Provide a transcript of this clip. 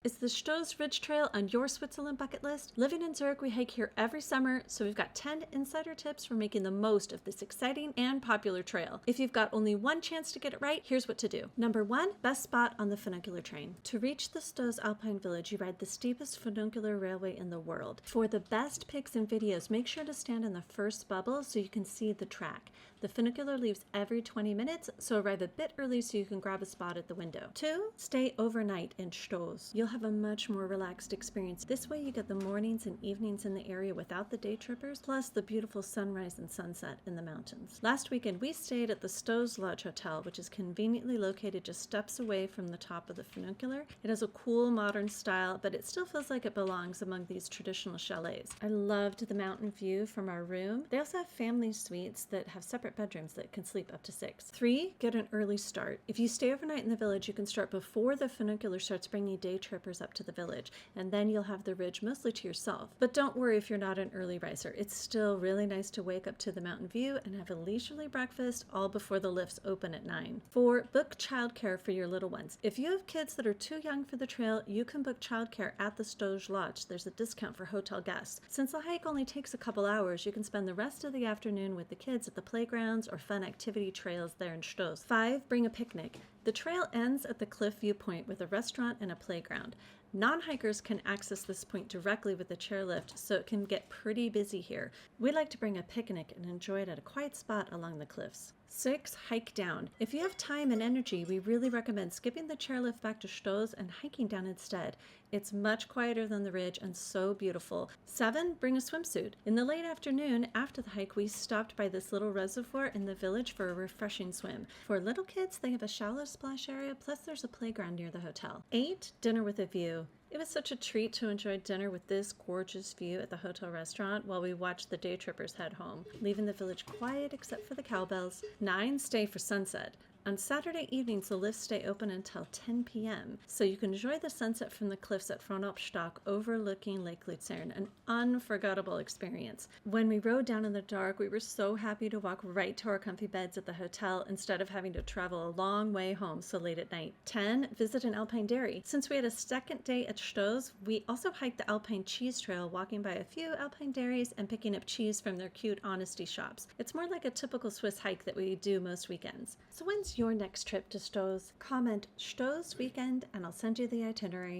Is the Stoos Ridge Trail on your Switzerland bucket list? Living in Zurich, we hike here every summer, so we've got 10 insider tips for making the most of this exciting and popular trail. If you've got only one chance to get it right, here's what to do. Number 1, best spot on the funicular train. To reach the Stoos Alpine village, you ride the steepest funicular railway in the world. For the best pics and videos, make sure to stand in the first bubble so you can see the track. The funicular leaves every 20 minutes, so arrive a bit early so you can grab a spot at the window. 2, stay overnight in Stoos. You'll have a much more relaxed experience. This way you get the mornings and evenings in the area without the day trippers, plus the beautiful sunrise and sunset in the mountains. Last weekend we stayed at the Stoos Lodge hotel, which is conveniently located just steps away from the top of the funicular. It has a cool modern style, but it still feels like it belongs among these traditional chalets. I loved the mountain view from our room. They also have family suites that have separate bedrooms that can sleep up to 6. 3, get an early start. If you stay overnight in the village, you can start before the funicular starts bringing day trippers up to the village, and then you'll have the ridge mostly to yourself. But don't worry if you're not an early riser. It's still really nice to wake up to the mountain view and have a leisurely breakfast all before the lifts open at 9. 4, book childcare for your little ones. If you have kids that are too young for the trail, you can book childcare at the Stoos Lodge. There's a discount for hotel guests. Since the hike only takes a couple hours, you can spend the rest of the afternoon with the kids at the playgrounds or fun activity trails there in Stoos. 5, bring a picnic. The trail ends at the cliff viewpoint with a restaurant and a playground. Non-hikers can access this point directly with the chairlift, so it can get pretty busy here. We like to bring a picnic and enjoy it at a quiet spot along the cliffs. 6, hike down. If you have time and energy, we really recommend skipping the chairlift back to Stoos and hiking down instead. It's much quieter than the ridge and so beautiful. 7, bring a swimsuit. In the late afternoon, after the hike, we stopped by this little reservoir in the village for a refreshing swim. For little kids, they have a shallow splash area, plus there's a playground near the hotel. 8, dinner with a view. It was such a treat to enjoy dinner with this gorgeous view at the hotel restaurant while we watched the day trippers head home, leaving the village quiet except for the cowbells. 9, stay for sunset. On Saturday evenings, the lifts stay open until 10 p.m., so you can enjoy the sunset from the cliffs at Frontalpstock overlooking Lake Lucerne, an unforgettable experience. When we rode down in the dark, we were so happy to walk right to our comfy beds at the hotel instead of having to travel a long way home so late at night. 10, visit an alpine dairy. Since we had a second day at Stoos, we also hiked the alpine cheese trail, walking by a few alpine dairies and picking up cheese from their cute honesty shops. It's more like a typical Swiss hike that we do most weekends. So when's your next trip to Stoos? Comment Stoos weekend and I'll send you the itinerary.